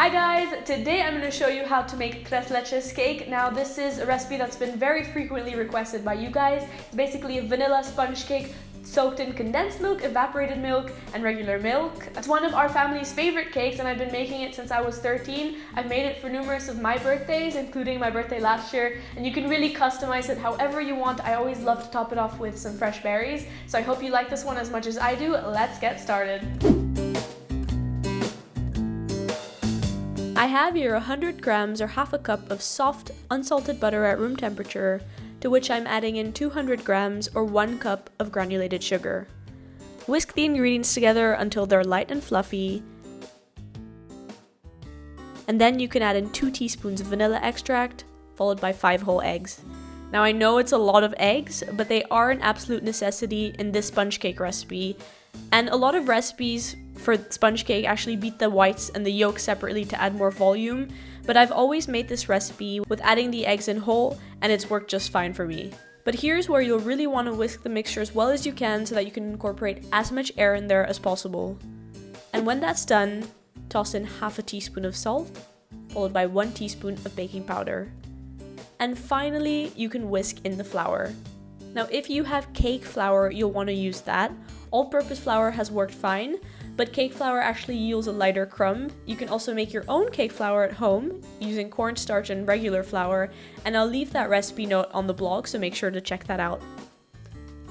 Hi guys, today I'm going to show you how to make tres leches cake. Now this is a recipe that's been very frequently requested by you guys. It's basically a vanilla sponge cake soaked in condensed milk, evaporated milk, and regular milk. It's one of our family's favorite cakes and I've been making it since I was 13. I've made it for numerous of my birthdays, including my birthday last year, and you can really customize it however you want. I always love to top it off with some fresh berries, so I hope you like this one as much as I do. Let's get started. I have here 100 grams or half a cup of soft, unsalted butter at room temperature, to which I'm adding in 200 grams or 1 cup of granulated sugar. Whisk the ingredients together until they're light and fluffy, and then you can add in 2 teaspoons of vanilla extract, followed by 5 whole eggs. Now I know it's a lot of eggs, but they are an absolute necessity in this sponge cake recipe, and a lot of recipes for sponge cake actually beat the whites and the yolk separately to add more volume, but I've always made this recipe with adding the eggs in whole, and it's worked just fine for me. But here's where you'll really want to whisk the mixture as well as you can so that you can incorporate as much air in there as possible. And when that's done, toss in half a teaspoon of salt, followed by 1 teaspoon of baking powder. And finally, you can whisk in the flour. Now if you have cake flour, you'll want to use that. All-purpose flour has worked fine, but cake flour actually yields a lighter crumb. You can also make your own cake flour at home using cornstarch and regular flour, and I'll leave that recipe note on the blog, so make sure to check that out.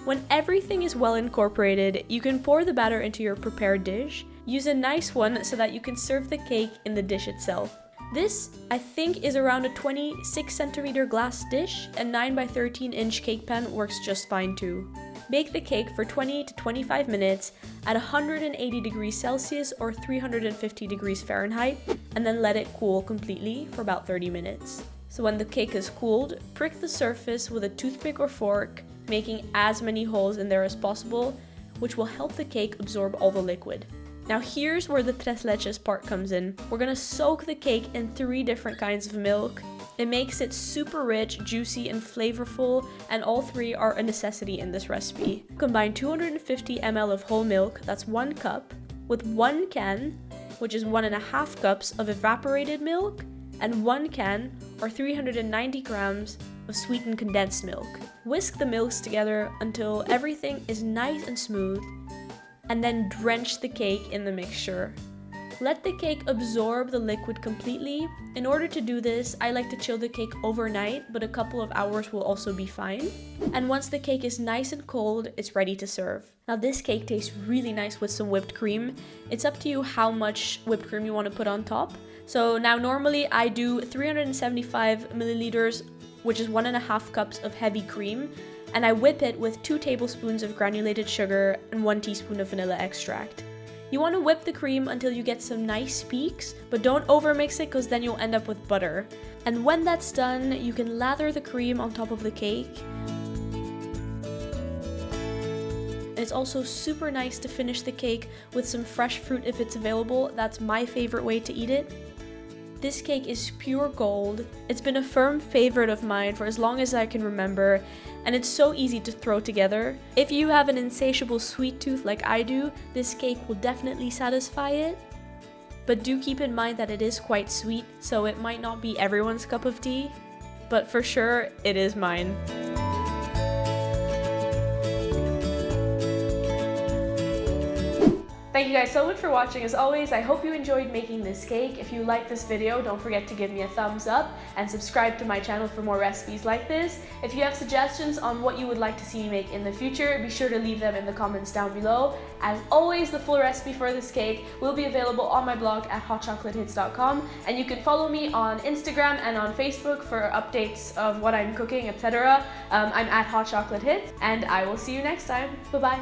When everything is well incorporated, you can pour the batter into your prepared dish. Use a nice one so that you can serve the cake in the dish itself. This, I think, is around a 26 centimeter glass dish, and 9 by 13 inch cake pan works just fine too. Bake the cake for 20 to 25 minutes at 180 degrees Celsius or 350 degrees Fahrenheit, and then let it cool completely for about 30 minutes. So when the cake is cooled, prick the surface with a toothpick or fork, making as many holes in there as possible, which will help the cake absorb all the liquid. Now here's where the tres leches part comes in. We're gonna soak the cake in 3 different kinds of milk. It makes it super rich, juicy, and flavorful, and all 3 are a necessity in this recipe. Combine 250 ml of whole milk, that's 1 cup, with 1 can, which is 1.5 cups of evaporated milk, and 1 can, or 390 grams, of sweetened condensed milk. Whisk the milks together until everything is nice and smooth, and then drench the cake in the mixture. Let the cake absorb the liquid completely. In order to do this, I like to chill the cake overnight, but a couple of hours will also be fine. And once the cake is nice and cold, it's ready to serve. Now this cake tastes really nice with some whipped cream. It's up to you how much whipped cream you want to put on top. So now normally I do 375 milliliters, which is 1.5 cups of heavy cream, and I whip it with 2 tablespoons of granulated sugar and 1 teaspoon of vanilla extract. You want to whip the cream until you get some nice peaks, but don't overmix it because then you'll end up with butter. And when that's done, you can lather the cream on top of the cake. And it's also super nice to finish the cake with some fresh fruit if it's available. That's my favorite way to eat it. This cake is pure gold. It's been a firm favorite of mine for as long as I can remember, and it's so easy to throw together. If you have an insatiable sweet tooth like I do, this cake will definitely satisfy it. But do keep in mind that it is quite sweet, so it might not be everyone's cup of tea, but for sure it is mine. Thank you guys so much for watching. As always, I hope you enjoyed making this cake. If you liked this video, don't forget to give me a thumbs up and subscribe to my channel for more recipes like this. If you have suggestions on what you would like to see me make in the future, be sure to leave them in the comments down below. As always, the full recipe for this cake will be available on my blog at hotchocolatehits.com, and you can follow me on Instagram and on Facebook for updates of what I'm cooking, etc. I'm at Hot Chocolate Hits, and I will see you next time. Bye-bye.